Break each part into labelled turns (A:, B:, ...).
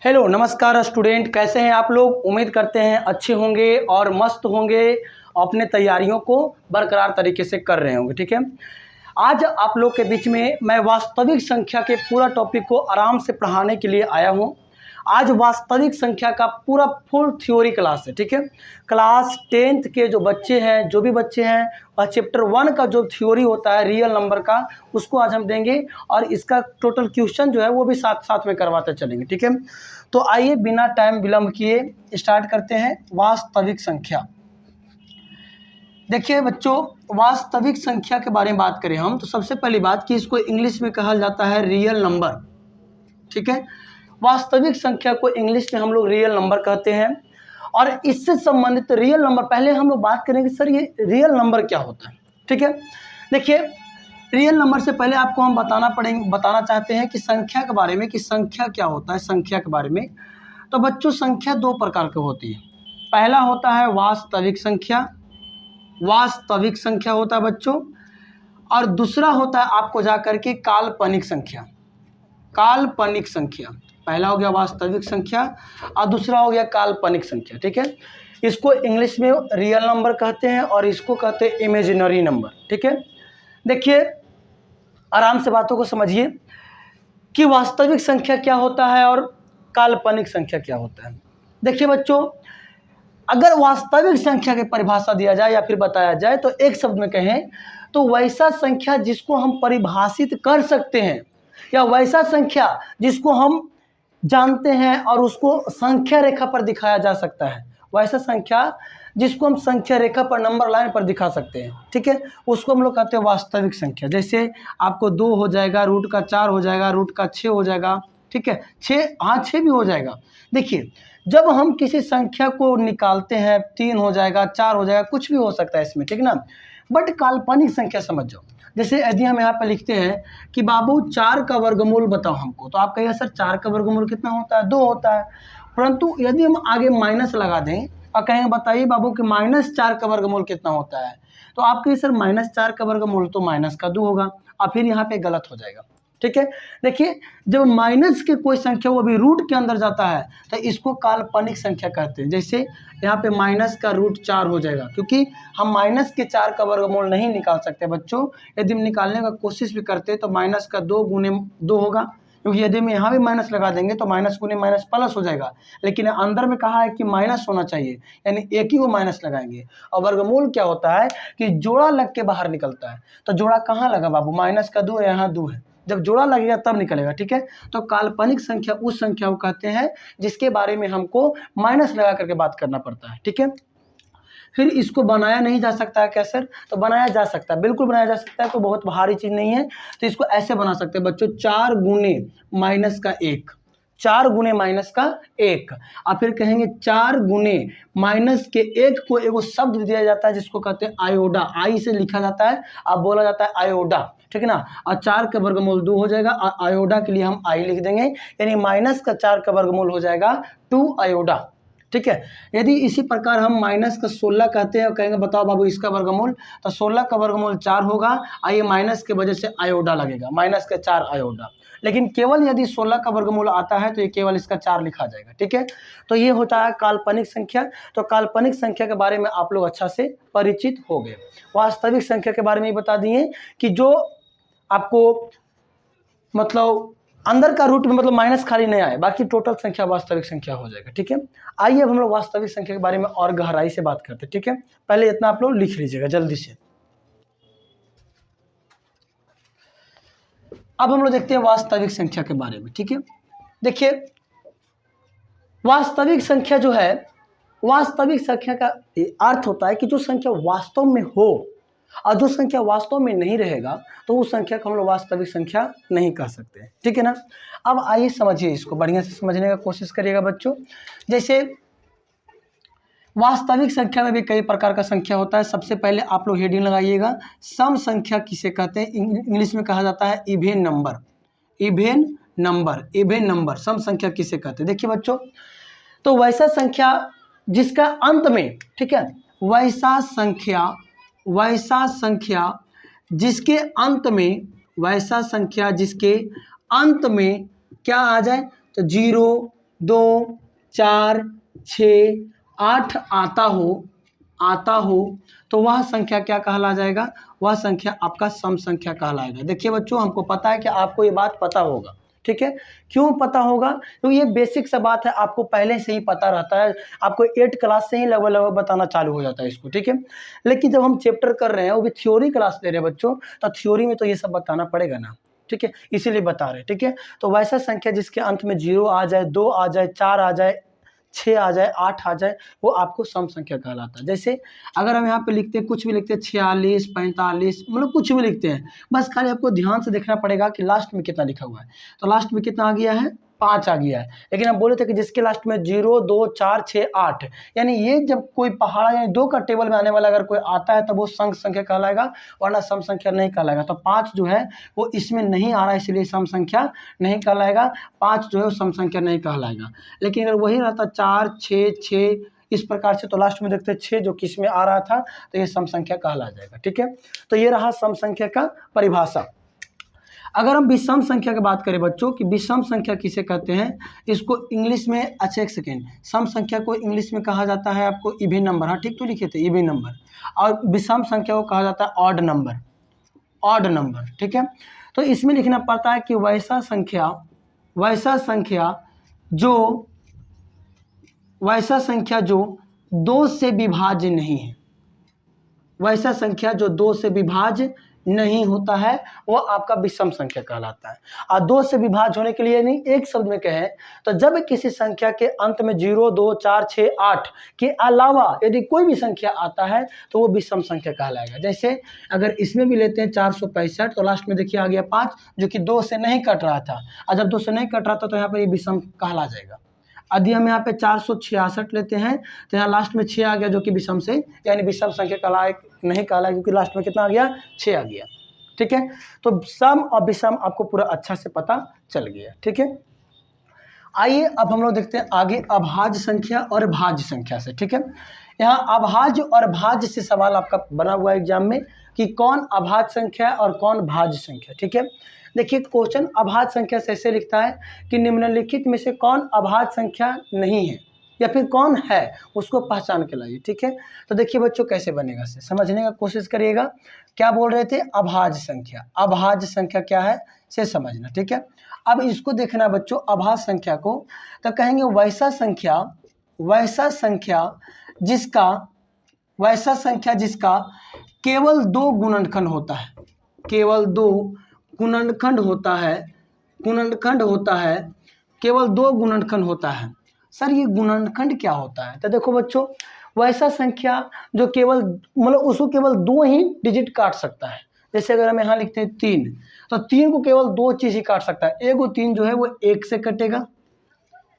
A: Hello नमस्कार student, कैसे हैं आप लोग। उम्मीद करते हैं अच्छे होंगे और मस्त होंगे, अपने तैयारियों को बरकरार तरीके से कर रहे होंगे। ठीक है, आज आप लोग के बीच में मैं वास्तविक संख्या के पूरा टॉपिक को आराम से पढ़ाने के लिए आया हूं। आज वास्तविक संख्या का पूरा फुल थ्योरी क्लास है। ठीक है, क्लास 10th के जो बच्चे हैं, जो भी बच्चे हैं, और चैप्टर 1 का जो थ्योरी होता है रियल नंबर का, उसको आज हम देंगे और इसका टोटल क्वेश्चन जो है वो भी साथ साथ में करवाते चलेंगे। ठीक है, तो आइए बिना टाइम विलंब किए स्टार्ट करते हैं। वास्तविक संख्या, देखिए बच्चों, वास्तविक संख्या के बारे में बात करें हम तो सबसे पहली बात कि इसको इंग्लिश में कहा जाता है रियल नंबर। ठीक है, वास्तविक संख्या को इंग्लिश में हम लोग रियल नंबर कहते हैं। और इससे संबंधित रियल नंबर, पहले हम लोग बात करेंगे सर ये रियल नंबर क्या होता है। ठीक है, देखिए रियल नंबर से पहले आपको हम बताना चाहते हैं कि संख्या के बारे में, कि संख्या क्या होता है। संख्या के बारे में तो बच्चों, संख्या दो प्रकार की होती है। पहला होता है वास्तविक संख्या, वास्तविक संख्या होता है बच्चों, और दूसरा होता है आपको जाकर के काल्पनिक संख्या। काल्पनिक संख्या, पहला हो गया वास्तविक संख्या और दूसरा हो गया काल्पनिक संख्या। ठीक है, इसको इंग्लिश में रियल नंबर कहते हैं और इसको कहते हैं इमेजिनरी नंबर। ठीक है, देखिए आराम से बातों को समझिए कि वास्तविक संख्या क्या होता है और काल्पनिक संख्या क्या होता है। देखिए बच्चों, अगर वास्तविक संख्या की परिभाषा दिया जाए या फिर बताया जाए तो एक शब्द में कहें तो वैसा संख्या जिसको हम परिभाषित कर सकते हैं, या वैसा संख्या जिसको हम जानते हैं और उसको संख्या रेखा पर दिखाया जा सकता है, वैसा संख्या जिसको हम संख्या रेखा पर नंबर लाइन पर दिखा सकते हैं। ठीक है, उसको हम लोग कहते हैं वास्तविक संख्या। जैसे आपको 2 हो जाएगा, रूट का 4 हो जाएगा, रूट का 6 हो जाएगा। ठीक है, 6 भी हो जाएगा। देखिए जब हम किसी संख्या को निकालते हैं 3 हो जाएगा, 4 हो जाएगा, कुछ भी हो सकता है इसमें। ठीक ना, बट काल्पनिक संख्या समझ जाओ। जैसे यदि हम यहाँ पे लिखते हैं कि बाबू 4 का वर्गमूल बताओ हमको, तो आप कहिए सर 4 का वर्गमूल कितना होता है, 2 होता है। परंतु यदि हम आगे माइनस लगा दें और कहें बताइए बाबू कि -4 का वर्गमूल कितना होता है, तो आप कहिए सर -4 का वर्गमूल तो माइनस का 2 होगा, और फिर यहाँ पे गलत हो जाएगा। ठीक है, देखिए जब माइनस के कोई संख्या वो भी रूट के अंदर जाता है तो इसको काल्पनिक संख्या कहते हैं। जैसे यहाँ पे माइनस का रूट 4 हो जाएगा, क्योंकि हम माइनस के 4 का वर्गमूल नहीं निकाल सकते बच्चों। यदि हम निकालने का कोशिश भी करते तो माइनस का 2 गुने 2 होगा, क्योंकि यदि हम यहाँ भी माइनस लगा देंगे तो माइनस गुने माइनस प्लस हो जाएगा। लेकिन अंदर में कहा है कि माइनस होना चाहिए, यानी एक ही को माइनस लगाएंगे। और वर्गमूल क्या होता है कि जोड़ा लग के बाहर निकलता है। तो जोड़ा कहाँ लगा बाबू, माइनस का 2 यहाँ 2 है, जब जोड़ा लगेगा तब निकलेगा। ठीक है, तो काल्पनिक संख्या उस संख्या को कहते हैं जिसके बारे में हमको माइनस लगा करके बात करना पड़ता है। ठीक है, फिर इसको बनाया नहीं जा सकता है क्या सर, तो बनाया जा सकता है, बिल्कुल बनाया जा सकता है, कोई बहुत भारी चीज नहीं है। तो इसको ऐसे बना सकते हैं बच्चों, 4 गुने माइनस का 1, 4 गुने माइनस का 1, और फिर कहेंगे 4 गुने माइनस के 1 को एगो शब्द दिया जाता है जिसको कहते हैं आयोडा। आई से लिखा जाता है, अब बोला जाता है आयोडा। ठीक है ना, और 4 का वर्गमूल 2 हो जाएगा, और आयोडा के लिए हम आई लिख देंगे, यानी माइनस का 4 का वर्गमूल हो जाएगा 2 आयोडा। ठीक है, यदि इसी प्रकार हम माइनस का 16 कहते हैं और कहेंगे बताओ बाबू इसका वर्गमूल, तो 16 का वर्गमूल 4 होगा, और ये माइनस के वजह से आयोडा लगेगा, माइनस का 4 आयोडा। लेकिन केवल यदि 16 का वर्गमूल आता है तो ये केवल इसका 4 लिखा जाएगा। ठीक है, तो ये होता है काल्पनिक संख्या। तो काल्पनिक संख्या के बारे में आप लोग अच्छा से परिचित हो गए। वास्तविक संख्या के बारे में बता दिए कि जो आपको मतलब अंदर का रूट में मतलब माइनस खाली नहीं आए, बाकी टोटल संख्या वास्तविक संख्या हो जाएगा। ठीक है, आइए अब हम लोग वास्तविक संख्या के बारे में और गहराई से बात करते हैं। ठीक है, पहले इतना आप लोग लिख लीजिएगा जल्दी से। अब हम लोग देखते हैं वास्तविक संख्या के बारे में। ठीक है, देखिए वास्तविक संख्या जो है, वास्तविक संख्या का अर्थ होता है कि जो संख्या वास्तव में हो, और जो संख्या वास्तव में नहीं रहेगा तो उस संख्या को हम लोग वास्तविक संख्या नहीं कह सकते। ठीक है ना, अब आइए समझिए, इसको बढ़िया से समझने का कोशिश करिएगा बच्चों। जैसे वास्तविक संख्या में भी कई प्रकार का संख्या होता है। सबसे पहले आप लोग हेडिंग लगाइएगा, सम संख्या किसे कहते हैं, इंग्लिश में कहा जाता है even number. Even number, even number, सम संख्या किसे कहते हैं। देखिए बच्चों, तो वैसा संख्या जिसका अंत में, ठीक है, वैसा संख्या जिसके अंत में, वैसा संख्या जिसके अंत में क्या आ जाए, तो 0, 2, 4, 6, 8 आता हो तो वह संख्या क्या कहला जाएगा? वह संख्या आपका सम संख्या कहलाएगा। देखिए बच्चों, हमको पता है कि आपको ये बात पता होगा, ठीक है। क्यों पता होगा? क्योंकि ये बेसिक सा बात है, आपको पहले से ही पता रहता है, आपको 8 क्लास से ही लगभग बताना चालू हो जाता है इसको, ठीक है। लेकिन जब हम चैप्टर कर रहे हैं, वो भी थ्योरी क्लास ले रहे हैं बच्चों, तो थ्योरी में तो ये सब बताना पड़ेगा ना, ठीक है, इसीलिए बता रहे हैं, ठीक है। तो वैसा संख्या जिसके अंत में 0 आ जाए, 2 आ जाए, 4 आ जाए, 6 आ जाए, 8 आ जाए, वो आपको सम संख्या कहलाता है। जैसे अगर हम यहाँ पे लिखते हैं, कुछ भी लिखते हैं 46, 45, मतलब कुछ भी लिखते हैं, बस खाली आपको ध्यान से देखना पड़ेगा कि लास्ट में कितना लिखा हुआ है। तो लास्ट में कितना आ गया है? 5 आ गया है। लेकिन हम बोले थे कि जिसके लास्ट में 0, 2, 4, 6, 8, यानी ये जब कोई पहाड़ा यानी 2 का टेबल में आने वाला अगर कोई आता है तो वो सम संख्या कहलाएगा, वरना सम संख्या नहीं कहलाएगा। तो 5 जो है वो इसमें नहीं आ रहा है, इसलिए सम संख्या नहीं कहलाएगा। 5 जो है वो सम संख्या नहीं कहलाएगा। लेकिन अगर वही रहता 4, 6, 6 इस प्रकार से, तो लास्ट में देखते हैं 6 जो किस में आ रहा था, तो ये सम संख्या कहला जाएगा, ठीक है। तो ये रहा सम संख्या का परिभाषा। अगर हम विषम संख्या की बात करें बच्चों कि विषम संख्या किसे कहते हैं, इसको इंग्लिश में, अच्छा एक सेकेंड, सम संख्या को इंग्लिश में कहा जाता है आपको इवन नंबर, हाँ ठीक तो लिखे थे इवन नंबर, और विषम संख्या को कहा जाता है ऑड नंबर, ठीक है। तो इसमें लिखना पड़ता है कि वैसा संख्या जो 2 से विभाज्य नहीं है, वैसा संख्या जो 2 से विभाज्य नहीं होता है, वो आपका विषम संख्या कहलाता है। और 2 से विभाज्य होने के लिए नहीं, एक शब्द में कहें तो जब किसी संख्या के अंत में 0, 2, 4, 6, 8 के अलावा यदि कोई भी संख्या आता है तो वो विषम संख्या कहलाएगा। जैसे अगर इसमें भी लेते हैं 465, तो लास्ट में देखिए आ गया 5, जो कि 2 से नहीं कट रहा था, और जब 2 से नहीं कट रहा था तो यहाँ पर ये विषम कहला जाएगा। यदि हम यहाँ पे 466 लेते हैं तो यहाँ लास्ट में 6 आ गया, जो कि विषम से यानी विषम संख्या नहीं कहलाएगा, क्योंकि लास्ट में कितना आ गया? 6 आ गया, ठीक है। तो सम और विषम आपको पूरा अच्छा से पता चल गया, ठीक है। आइए अब हम लोग देखते हैं आगे अभाज्य संख्या और भाज्य संख्या से, ठीक है। यहाँ अभाज्य और भाज्य से सवाल आपका बना हुआ है एग्जाम में कि कौन अभाज्य संख्या है और कौन भाज्य संख्या, ठीक है। देखिए क्वेश्चन अभाज्य संख्या से ऐसे लिखता है कि निम्नलिखित में से कौन अभाज्य संख्या नहीं है या फिर कौन है, उसको पहचान के लाइए, ठीक है। तो देखिए बच्चों कैसे बनेगा, से समझने का कोशिश करिएगा। क्या बोल रहे थे? अभाज्य संख्या क्या है से समझना, ठीक है। अब इसको देखना बच्चों, अभाज्य संख्या को, तो कहेंगे वैसा संख्या जिसका केवल 2 गुणनखंड होता है, केवल 2 गुणनखंड होता है, केवल 2 गुणनखंड होता है। सर ये गुणनखंड क्या होता है? तो देखो बच्चों, वैसा संख्या जो केवल मतलब उसको केवल 2 ही डिजिट काट सकता है। जैसे अगर हम यहाँ लिखते हैं 3, तो 3 को केवल 2 चीज़ ही काट सकता है। एगो 3 जो है वो 1 से कटेगा,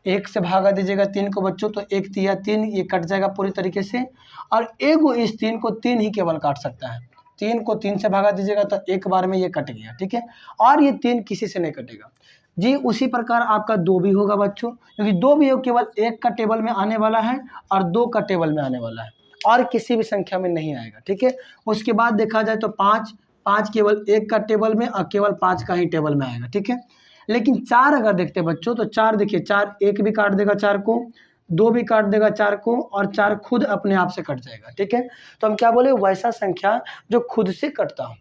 A: 1 से भागा दीजिएगा 3 को बच्चों, तो 1 तिया 3, ये कट जाएगा पूरी तरीके से। और एगो इस 3 को 3 ही केवल काट सकता है। 3 को 3 से भागा दीजिएगा तो एक बार में ये कट गया, ठीक है। और ये 3 किसी से नहीं कटेगा जी। उसी प्रकार आपका 2 भी होगा बच्चों, क्योंकि 2 भी केवल 1 का टेबल में आने वाला है और 2 का टेबल में आने वाला है, और किसी भी संख्या में नहीं आएगा, ठीक है। उसके बाद देखा जाए तो 5 केवल 1 का टेबल में और केवल 5 का ही टेबल में आएगा, ठीक है। लेकिन 4 अगर देखते हैं बच्चों, तो 4 देखिए, 4 1 भी काट देगा 4 को, 2 भी काट देगा 4 को, और 4 खुद अपने आप से कट जाएगा, ठीक है। तो हम क्या बोले? वैसा संख्या जो खुद से कटता हो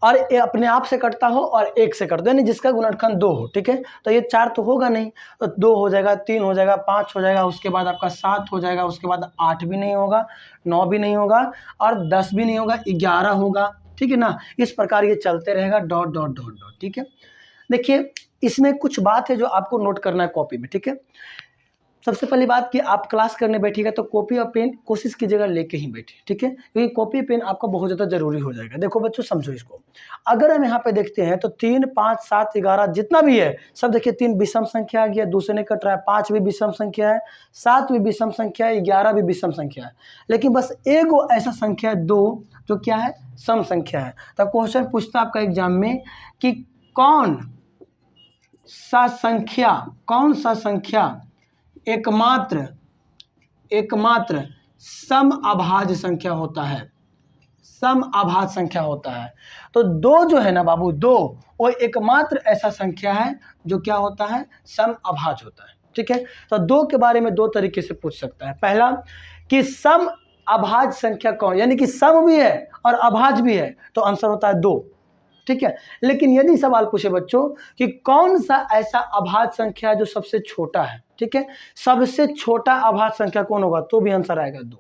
A: और अपने आप से कटता हो और 1 से कटता हो, यानी जिसका गुणनखंड 2 हो, ठीक है। तो ये 4 तो होगा नहीं, तो 2 हो जाएगा, 3 हो जाएगा, 5 हो जाएगा, उसके बाद आपका 7 हो जाएगा, उसके बाद 8 भी नहीं होगा, 9 भी नहीं होगा, और 10 भी नहीं होगा, 11 होगा, ठीक है ना। इस प्रकार ये चलते रहेगा, डॉट डॉट डॉट डॉट, ठीक है। देखिए इसमें कुछ बात है जो आपको नोट करना है कॉपी में, ठीक है। सबसे पहली बात कि आप क्लास करने बैठिएगा तो कॉपी और पेन कोशिश कीजिएगा लेके ही बैठे, ठीक है, क्योंकि कॉपी पेन आपका बहुत ज़्यादा जरूरी हो जाएगा। देखो बच्चों समझो इसको, अगर हम यहाँ पे देखते हैं तो 3, 5, 7, 11 जितना भी है सब देखिए, 3 विषम संख्या आ गया, दूसरे नहीं कट रहा है, 5 भी विषम संख्या है, 7 भी विषम संख्या है, 11 भी विषम संख्या है। लेकिन बस एगो ऐसा संख्या है 2 जो क्या है? सम संख्या है। तब क्वेश्चन पूछता आपका एग्जाम में कि कौन सा संख्या एकमात्र सम अभाज्य संख्या होता है, सम अभाज्य संख्या होता है। तो 2 जो है ना बाबू, 2 वो एकमात्र ऐसा संख्या है जो क्या होता है? सम अभाज्य होता है, ठीक है। तो 2 के बारे में 2 तरीके से पूछ सकता है। पहला कि सम अभाज्य संख्या कौन, यानी कि सम भी है और अभाज्य भी है, तो आंसर होता है 2, ठीक है। लेकिन यदि सवाल पूछे बच्चों कि कौन सा ऐसा अभाज्य संख्या है जो सबसे छोटा है, ठीक है, सबसे छोटा अभाज्य संख्या कौन होगा, तो भी आंसर आएगा 2।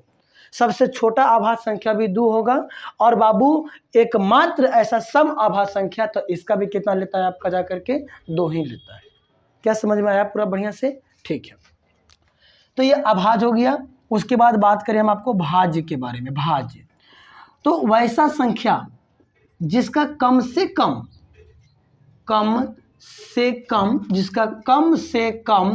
A: सबसे छोटा अभाज्य संख्या भी 2 होगा, और बाबू एकमात्र ऐसा सम अभाज्य संख्या, तो इसका भी कितना लेता है आपका जाकर के 2 ही लेता है। क्या समझ में आया पूरा बढ़िया से? ठीक है, तो ये अभाज्य हो गया। उसके बाद बात करें हम आपको भाज्य के बारे में। भाज्य तो वैसा संख्या जिसका कम से कम जिसका कम से कम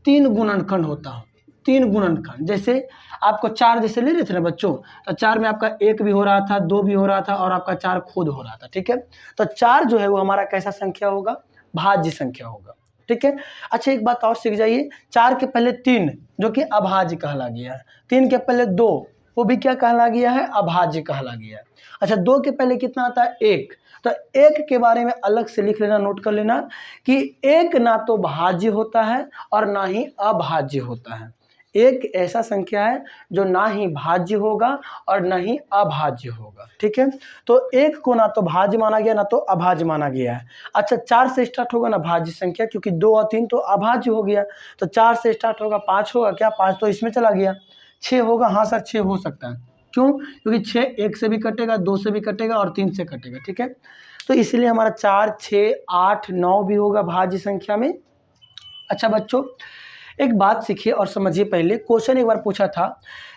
A: 3 गुणनखंड होता हो। 3 गुणनखंड, जैसे आपको 4 जैसे ले रहे थे ना बच्चों, तो 4 में आपका 1 भी हो रहा था, 2 भी हो रहा था, और आपका 4 खुद हो रहा था, ठीक है। तो 4 जो है वो हमारा कैसा संख्या होगा, भाज्य संख्या होगा, ठीक है। अच्छा, एक बात और सीख जाइए, 4 के पहले 3 जो कि अभाज्य कहला गया है, 3 के पहले 2 वो भी क्या कहला गया है, अभाज्य कहला गया है। अच्छा, 2 के पहले कितना आता है, 1, तो 1 के बारे में अलग से लिख लेना, नोट कर लेना कि 1 ना तो भाज्य होता है और ना ही अभाज्य होता है। 1 ऐसा संख्या है जो ना ही भाज्य होगा और ना ही अभाज्य होगा, ठीक है। तो 1 को ना तो भाज्य माना गया ना तो अभाज्य माना गया है। अच्छा, 4 से स्टार्ट होगा ना भाज्य संख्या, क्योंकि 2 और 3 तो अभाज्य हो गया, तो 4 से स्टार्ट होगा, 5 होगा क्या, 5 तो इसमें चला गया, 6 होगा, हाँ सर 6 हो सकता है, क्यों, क्योंकि 6 1 से भी कटेगा, 2 से भी कटेगा और 3 से कटेगा, ठीक है। तो इसलिए हमारा 4, 6, 8, 9 भी होगा भाज्य संख्या में। अच्छा बच्चों, एक बात सीखिए और समझिए। पहले क्वेश्चन एक बार पूछा था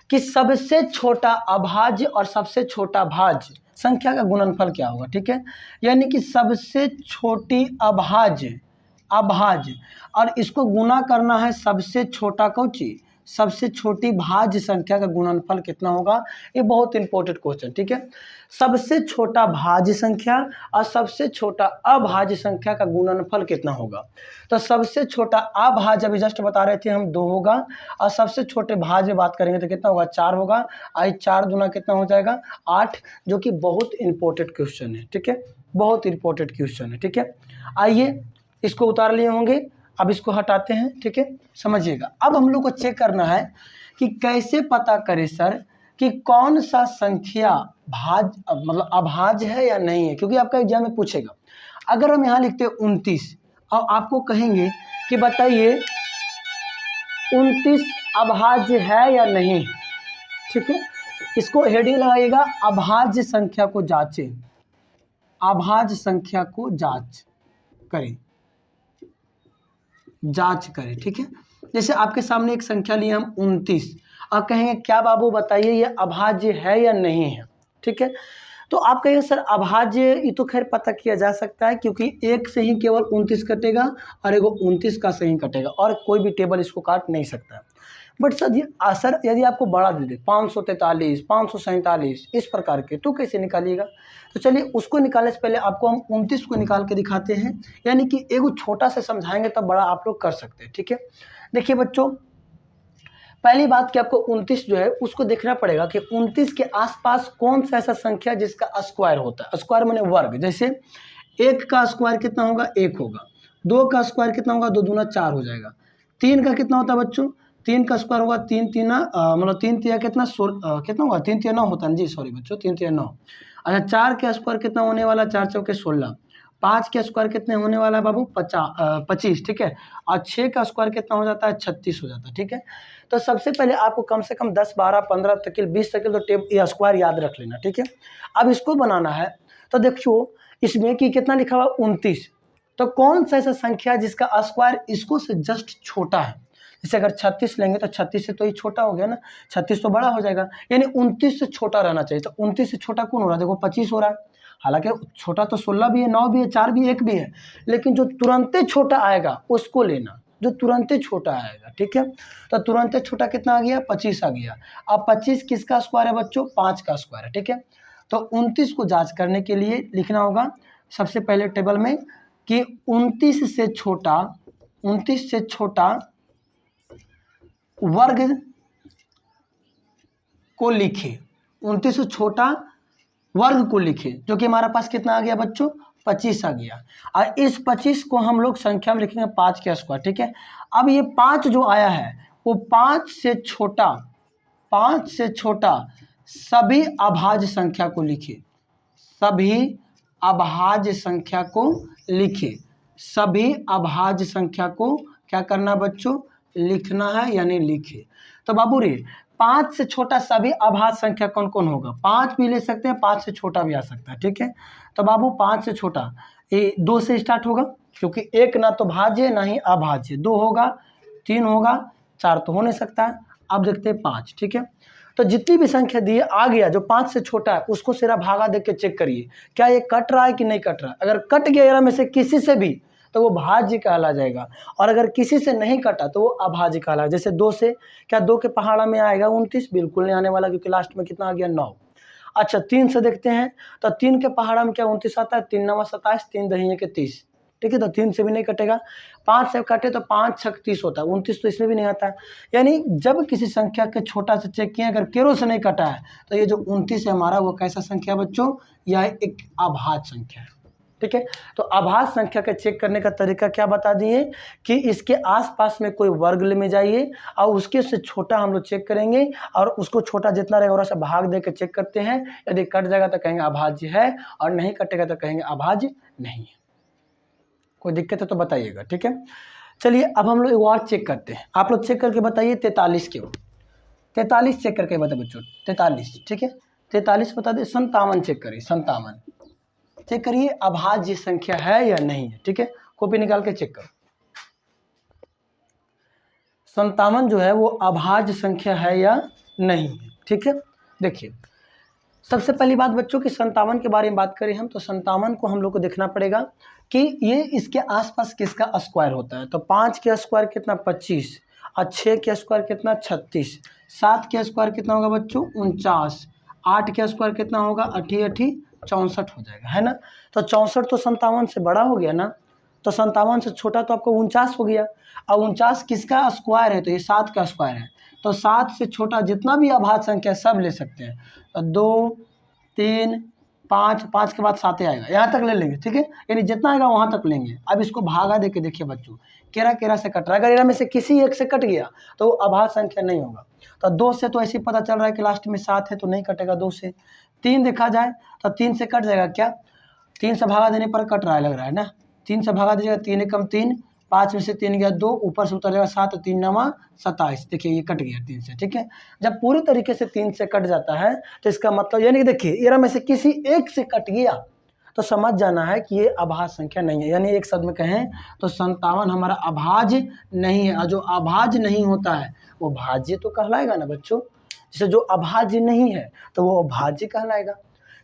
A: कि सबसे छोटा अभाज्य और सबसे छोटा भाज्य संख्या का गुणनफल क्या होगा, ठीक है। यानी कि सबसे छोटी अभाज्य और इसको गुना करना है सबसे छोटा कौची, सबसे छोटी भाज्य संख्या का गुणनफल कितना होगा। ये बहुत इंपॉर्टेंट क्वेश्चन, ठीक है। सबसे छोटा भाज्य संख्या और सबसे छोटा अभाज्य संख्या का गुणनफल कितना होगा। तो सबसे छोटा अभाज्य अभी जस्ट बता रहे थे हम 2 होगा, और सबसे छोटे भाज्य बात करेंगे तो कितना होगा, 4 होगा। आई 4 दूना कितना हो जाएगा, 8, जो कि बहुत इंपॉर्टेंट क्वेश्चन है, ठीक है, बहुत इंपॉर्टेंट क्वेश्चन है, ठीक है। आइए इसको उतार लिए होंगे, अब इसको हटाते हैं, ठीक है। समझिएगा, अब हम लोग को चेक करना है कि कैसे पता करें सर कि कौन सा संख्या मतलब अभाज्य है या नहीं है, क्योंकि आपका एग्जाम में पूछेगा। अगर हम यहाँ लिखते हैं 29 और आपको कहेंगे कि बताइए 29 अभाज्य है या नहीं, ठीक है, इसको हेडिंग लगाइएगा, अभाज्य संख्या को जांचें, अभाज्य संख्या को जांच करें, ठीक है। जैसे आपके सामने एक संख्या ली हम 29 और कहेंगे क्या बाबू बताइए ये अभाज्य है या नहीं है, ठीक है। तो आप कहेंगे सर अभाज्य, ये तो खैर पता किया जा सकता है, क्योंकि एक से ही केवल 29 कटेगा और एगो 29 का से ही कटेगा, और कोई भी टेबल इसको काट नहीं सकता है। बट सर यदि आपको बड़ा दे दे 543, 547 इस प्रकार के, तो कैसे निकालिएगा। तो चलिए उसको निकालने से पहले आपको हम 29 को निकाल के दिखाते हैं, यानी कि एगो छोटा से समझाएंगे तब बड़ा आप लोग कर सकते हैं, ठीक है। देखिए बच्चों, पहली बात कि आपको 29 जो है उसको देखना पड़ेगा कि 29 के आसपास कौन सा ऐसा संख्या जिसका स्क्वायर होता है। स्क्वायर माने वर्ग, जैसे 1 का स्क्वायर कितना होगा, 1 होगा। 2 का स्क्वायर कितना होगा, 2 दूना 4 हो जाएगा। 3 का कितना होता है बच्चों, 3 का स्क्वायर होगा 3 तीना मतलब 3 तिया कितना कितना होगा, 3 तिया 9 होता है जी, सॉरी बच्चों 3 तिया 9। अच्छा, 4 के स्क्वायर कितना होने वाला, 4 चौके 16। 5 के स्क्वायर कितने होने वाला है बाबू, 25, ठीक है। और 6 का स्क्वायर कितना हो जाता है, 36 हो जाता है, ठीक है। तो सबसे पहले आपको कम से कम 10, 12, 15 तक 20 तक तो स्क्वायर याद रख लेना, ठीक है। अब इसको बनाना है तो देखियो इसमें कि कितना लिखा हुआ 29, तो कौन सा ऐसा संख्या जिसका स्क्वायर इसको से जस्ट छोटा है। जैसे अगर 36 लेंगे तो 36 से तो ये छोटा हो गया ना, 36 तो बड़ा हो जाएगा, यानी 29 से छोटा रहना चाहिए। तो 29 से छोटा कौन हो रहा है, देखो 25 हो रहा है। हालांकि छोटा तो 16 भी है, 9 भी है, 4 भी, 1 भी है, लेकिन जो तुरंत छोटा आएगा उसको लेना, जो तुरंत छोटा आएगा, ठीक है। तो तुरंत छोटा कितना आ गया, 25 आ गया। अब 25 किसका स्क्वायर है बच्चों, 5 का स्क्वायर है, ठीक है। तो 29 को जांच करने के लिए लिखना होगा सबसे पहले टेबल में कि 29 से छोटा वर्ग को लिखे, 29 से छोटा वर्ग को लिखे, जो कि हमारा पास कितना आ गया बच्चों, 25 आ गया। और इस 25 को हम लोग संख्या में लिखेंगे 5 का स्क्वायर, ठीक है। अब ये 5 जो आया है वो 5 से छोटा सभी अभाज्य संख्या को लिखे, सभी अभाज्य संख्या को लिखे, सभी अभाज्य संख्या को क्या करना बच्चों, लिखना है, यानी लिखे। तो बाबू रे 5 से छोटा सभी अभाज्य संख्या कौन कौन होगा, 5 भी ले सकते हैं, 5 से छोटा भी आ सकता है, ठीक है। तो बाबू 5 से छोटा ये 2 से स्टार्ट होगा, क्योंकि एक ना तो भाज्य ना ही अभाज्य, 2 होगा, 3 होगा, 4 तो हो नहीं सकता है। अब देखते हैं 5, ठीक है। तो जितनी भी संख्या दी है आ गया, जो 5 से छोटा है उसको सिरा भागा देख के चेक करिए क्या ये कट रहा है कि नहीं कट रहा है। अगर कट गया इनमें में से किसी से भी तो वो भाज्य कहला जाएगा, और अगर किसी से नहीं कटा तो वो अभाज्य कहला। जैसे 2 से, क्या 2 के पहाड़ा में आएगा 29, बिल्कुल नहीं आने वाला, क्योंकि लास्ट में कितना आ गया 9। अच्छा 3 से देखते हैं, तो 3 के पहाड़ा में क्या 29 आता है, 3 9 27, 3 दही के 30, ठीक है। तो 3 से भी नहीं कटेगा, 5 से कटे तो 5 6 30 होता है, 29 तो इसमें भी नहीं आता है। यानी जब किसी संख्या के छोटा से चेक किए, अगर केरो से नहीं कटा है तो ये जो 29 है हमारा वो कैसा संख्या बच्चों, यह एक अभाज्य संख्या है, ठीक है। तो अभाज्य संख्या का चेक करने का तरीका क्या बता दिए कि इसके आसपास में कोई वर्ग में जाइए और उसके से छोटा हम लोग चेक करेंगे, और उसको छोटा जितना रहेगा वैसा भाग दे के चेक करते हैं। यदि कट जाएगा तो कहेंगे अभाज्य है, और नहीं कटेगा तो कहेंगे अभाज्य नहीं है। कोई दिक्कत है तो बताइएगा, ठीक है। चलिए अब हम लोग एक और चेक करते हैं, आप लोग चेक करके बताइए 43 क्यों, 43 चेक करके बताए बच्चों, 43, ठीक है। 43 बता दे, 57 चेक करिए, 57 चेक करिए अभाज्य संख्या है या नहीं है, ठीक है। कॉपी निकाल के चेक करो, 57 जो है वो अभाज्य संख्या है या नहीं है, ठीक है। देखिए सबसे पहली बात बच्चों की 57 के बारे में बात करें हम, तो 57 को हम लोग को देखना पड़ेगा कि ये इसके आसपास किसका स्क्वायर होता है। तो 5 के स्क्वायर कितना 25, और 6 के स्क्वायर कितना 36, 7 के स्क्वायर कितना होगा बच्चों 49, 8 के स्क्वायर कितना होगा 88 64 हो जाएगा, है ना। तो 64 तो 57 से बड़ा हो गया ना, तो 57 से छोटा तो आपको 49 हो गया, और 49 किसका स्क्वायर है, तो ये 7 का स्क्वायर है। तो 7 से छोटा जितना भी अभाज्य संख्या सब ले सकते हैं, तो 2 3 5, 5 के बाद 7 आएगा, यहाँ तक ले लेंगे, ठीक है। यानी जितना आएगा वहाँ तक लेंगे। अब इसको भागा दे के देखिए बच्चों, केरा केरा से कट रहा है, अगर इनमें से किसी एक से कट गया तो वो अभाज्य संख्या नहीं होगा। तो 2 से तो ऐसे ही पता चल रहा है कि लास्ट में 7 है तो नहीं कटेगा 2 से। 3 देखा जाए तो 3 से कट जाएगा, क्या 3 से भागा देने पर कट रहा है, लग रहा है ना। 3 से भागा दीजिएगा, 3 एकम 3, 5 में से 3 गया 2, ऊपर से उतर जाएगा 7, 3 9 27, देखिए ये कट गया 3 से, ठीक है। जब पूरी तरीके से 3 से कट जाता है तो इसका मतलब यानी कि देखिए इरा में से किसी एक से कट गया तो समझ जाना है कि ये अभाज्य संख्या नहीं है। यानी एक शब्द में कहें तो 57 हमारा अभाज्य नहीं है, और जो अभाज्य नहीं होता है वो भाज्य तो कहलाएगा ना बच्चों। जैसे जो अभाज्य नहीं है तो वो भाज्य कहलाएगा।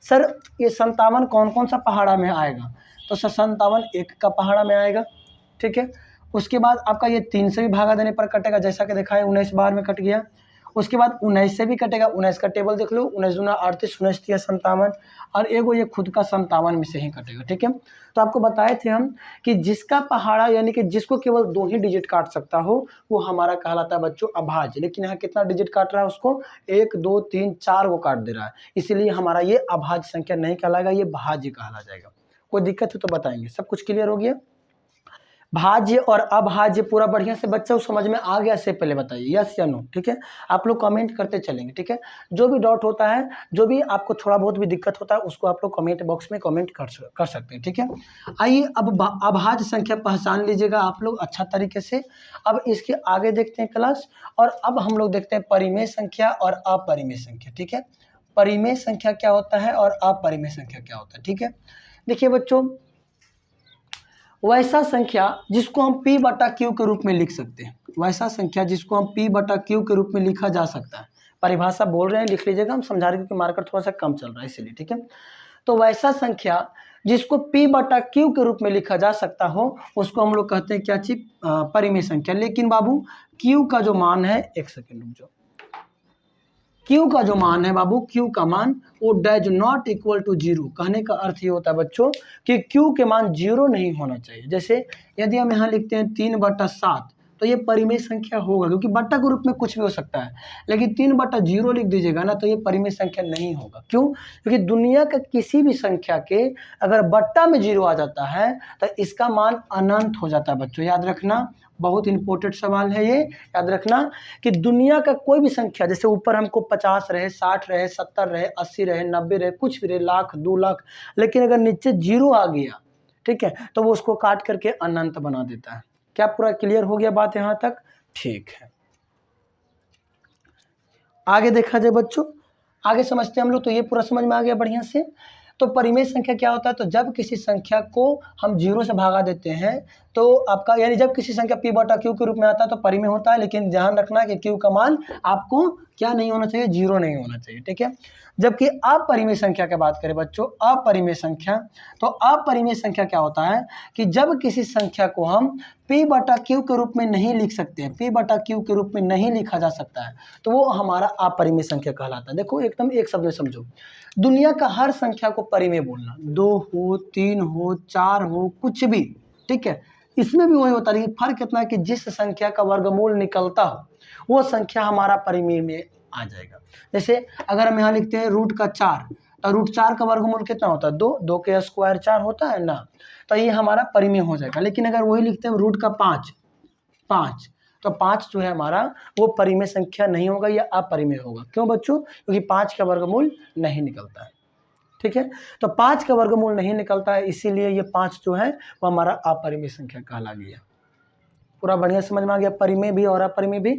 A: सर ये 57 कौन कौन सा पहाड़ा में आएगा, तो सर 57 1 का पहाड़ा में आएगा, ठीक है। उसके बाद आपका ये 3 से भी भागा देने पर कटेगा, जैसा कि देखा है 19 बार में कट गया। उसके बाद 19 से भी कटेगा, 19 का टेबल देख लो, 19 दूना 38, 19 तिया 57, और एगो ये खुद का 57 में से ही कटेगा, ठीक है। तो आपको बताए थे हम कि जिसका पहाड़ा यानी कि जिसको केवल 2 ही डिजिट काट सकता हो वो हमारा कहलाता है बच्चों अभाज्य। लेकिन यहाँ कितना डिजिट काट रहा है, उसको 1 2 3 4 को काट दे रहा है, इसीलिए हमारा ये अभाज्य संख्या नहीं कहलाएगा, ये भाज्य कहला जाएगा। कोई दिक्कत हो तो बताएंगे। सब कुछ क्लियर हो गया, भाज्य और अभाज्य पूरा बढ़िया से बच्चों समझ में आ गया से पहले बताइए यस या नो, ठीक है। आप लोग कमेंट करते चलेंगे, ठीक है। जो भी डाउट होता है, जो भी आपको थोड़ा बहुत भी दिक्कत होता है उसको आप लोग कमेंट बॉक्स में कमेंट कर सकते हैं, ठीक है। आइए अब अभाज्य संख्या पहचान लीजिएगा आप लोग अच्छा तरीके से। अब इसके आगे देखते हैं क्लास, और अब हम लोग देखते हैं परिमेय संख्या और अपरिमेय संख्या, ठीक है। परिमेय संख्या क्या होता है और अपरिमेय संख्या क्या होता है, ठीक है। देखिए बच्चों, वैसा संख्या जिसको हम p बटा q के रूप में लिख सकते हैं, वैसा संख्या जिसको हम p बटा q के रूप में लिखा जा सकता है। परिभाषा बोल रहे हैं, लिख लीजिएगा, हम समझा रहे हैं क्योंकि मार्कर थोड़ा सा कम चल रहा है इसीलिए, ठीक है। तो वैसा संख्या जिसको p बटा q के रूप में लिखा जा सकता हो उसको हम लोग कहते हैं क्या चीज, परिमेय संख्या। लेकिन बाबू q का जो मान है, एक सेकेंड रुक जाओ, q का जो मान है बाबू, q का मान वो डज नॉट इक्वल टू 0। कहने का अर्थ ये होता है बच्चों कि q के मान 0 नहीं होना चाहिए। जैसे यदि हम यहाँ लिखते हैं 3/7 तो ये परिमेय संख्या होगा, क्योंकि बट्टा के रूप में कुछ भी हो सकता है, लेकिन 3/0 लिख दीजिएगा ना तो ये परिमेय संख्या नहीं होगा। क्यों? क्योंकि दुनिया का किसी भी संख्या के अगर बट्टा में 0 आ जाता है तो इसका मान अनंत हो जाता है। बच्चों याद रखना, बहुत इंपॉर्टेंट सवाल है ये, याद रखना कि दुनिया का कोई भी संख्या, जैसे ऊपर हमको 50 रहे, 60 रहे, 70 रहे, 80 रहे, 90 रहे, कुछ भी रहे, लाख, 2 लाख, लेकिन अगर नीचे 0 आ गया, ठीक है, तो वो उसको काट करके अनंत बना देता है। क्या पूरा क्लियर हो गया बात यहाँ तक? ठीक है, आगे देखा जाए बच्चों, आगे समझते हैं हम लोग। तो ये पूरा समझ में आ गया बढ़िया से। तो परिमेय संख्या क्या होता है? तो जब किसी संख्या को हम 0 से भागा देते हैं तो आपका, यानी जब किसी संख्या p/q के रूप में आता है तो परिमेय होता है, लेकिन ध्यान रखना कि q का मान आपको क्या नहीं होना चाहिए? 0 नहीं होना चाहिए, ठीक है। जबकि अपरिमेय संख्या की बात करें बच्चों, अपरिमेय संख्या, तो अपरिमेय संख्या क्या होता है कि जब किसी संख्या को हम p/q के रूप में नहीं लिख सकते हैं, p/q के रूप में नहीं लिखा जा सकता है, तो वो हमारा अपरिमेय संख्या कहलाता है। देखो एकदम एक शब्द में समझो, दुनिया का हर संख्या को परिमेय बोलना, 2 हो, 3 हो, 4 हो, कुछ भी, ठीक है, इसमें भी वही होता है, लेकिन फर्क इतना है कि जिस संख्या का वर्गमूल निकलता हो वो संख्या हमारा परिमेय में आ जाएगा। जैसे अगर हम यहाँ लिखते हैं √4, तो √4 का वर्गमूल कितना होता है? 2, 2 के स्क्वायर 4 होता है ना, तो ये हमारा परिमेय हो जाएगा। लेकिन अगर वही लिखते हैं √5, तो 5 जो है हमारा वो परिमेय संख्या नहीं होगा, या अपरिमेय होगा। क्यों बच्चों? क्योंकि 5 का वर्गमूल नहीं निकलता है, ठीक है। तो 5 का वर्गमूल नहीं निकलता है, इसीलिए ये 5 जो है वो हमारा अपरिमेय संख्या कहला गया। पूरा बढ़िया समझ में आ गया, परिमेय भी और अपरिमेय भी।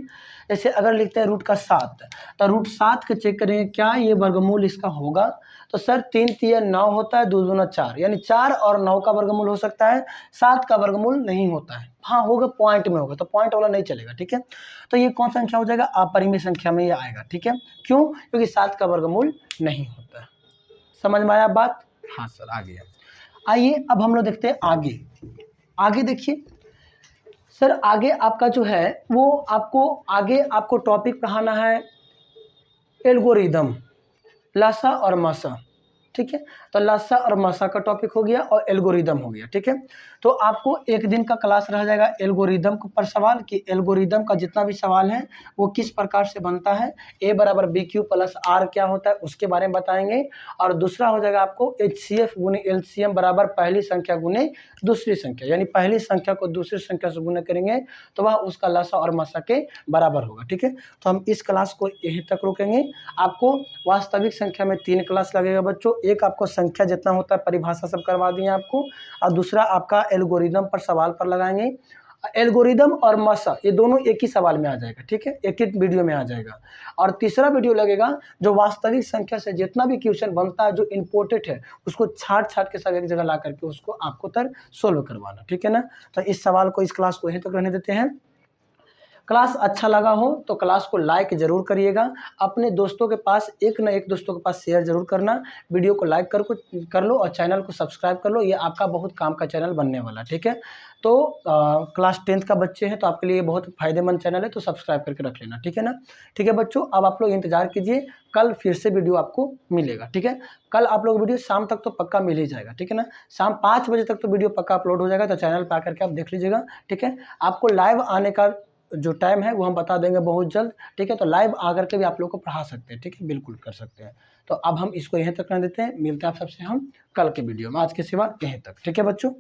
A: जैसे अगर लिखते हैं √7, तो √7 का चेक करेंगे क्या ये वर्गमूल इसका होगा? तो सर 3 3 9 होता है, 2 दूना 4, यानी 4 और 9 का वर्गमूल हो सकता है, 7 का वर्गमूल नहीं होता है। हाँ होगा, पॉइंट में होगा, तो पॉइंट वाला नहीं चलेगा, ठीक है। तो ये कौन सा संख्या हो जाएगा? अपरिमेय संख्या में ये आएगा, ठीक है। क्यों? क्योंकि 7 का वर्गमूल नहीं होता है। समझ में आया बात? हाँ सर, आ गया। आइए अब हम लोग देखते हैं आगे। आगे देखिए सर, आगे आपका जो है वो आपको टॉपिक पढ़ाना है एल्गोरिदम, लासा और मासा, ठीक है। तो लासा और मासा का टॉपिक हो गया और एल्गोरिदम हो गया, ठीक है। तो आपको एक दिन का क्लास रह जाएगा एल्गोरिदम पर सवाल, कि एल्गोरिदम का जितना भी सवाल है वो किस प्रकार से बनता है, a = bq + r क्या होता है उसके बारे में बताएंगे। और दूसरा हो जाएगा आपको HCF गुने LCM बराबर पहली संख्या गुने दूसरी संख्या, यानी पहली संख्या को दूसरी संख्या से गुना करेंगे तो वह उसका लासा और मासा के बराबर होगा, ठीक है। तो हम इस क्लास को यहीं तक रोकेंगे। आपको वास्तविक संख्या में 3 क्लास लगेगा बच्चों। एक आपको संख्या जितना होता है परिभाषा सब करवा दिए आपको, और दूसरा आपका एल्गोरिदम पर सवाल पर लगाएंगे। एल्गोरिदम और मासा ये दोनों एक ही सवाल में आ जाएगा, ठीक है, एक ही वीडियो में आ जाएगा। और तीसरा वीडियो लगेगा जो वास्तविक संख्या से जितना भी क्वेश्चन बनता है जो इम्पोर्टेंट है उसको छाट के सब एक जगह ला करके उसको आपको सोल्व करवाना, ठीक है ना। तो इस सवाल को, इस क्लास को यहीं तक रहने देते हैं। क्लास अच्छा लगा हो तो क्लास को लाइक जरूर करिएगा, अपने दोस्तों के पास, एक ना एक दोस्तों के पास शेयर जरूर करना, वीडियो को लाइक कर लो और चैनल को सब्सक्राइब कर लो, ये आपका बहुत काम का चैनल बनने वाला, ठीक है। तो क्लास 10th का बच्चे हैं तो आपके लिए बहुत फायदेमंद चैनल है, तो सब्सक्राइब करके रख लेना, ठीक है ना। ठीक है बच्चों, अब आप लोग इंतजार कीजिए, कल फिर से वीडियो आपको मिलेगा, ठीक है। कल आप लोग वीडियो शाम तक तो पक्का मिल ही जाएगा, ठीक है ना। शाम 5 बजे तक तो वीडियो पक्का अपलोड हो जाएगा, तो चैनल पर आकर के आप देख लीजिएगा, ठीक है। आपको लाइव आने का जो टाइम है वो हम बता देंगे बहुत जल्द, ठीक है। तो लाइव आकर के भी आप लोग को पढ़ा सकते हैं, ठीक है, बिल्कुल कर सकते हैं। तो अब हम इसको यहीं तक रहने देते हैं, मिलते हैं आप सबसे हम कल के वीडियो में, आज के सिवा यहीं तक, ठीक है बच्चों।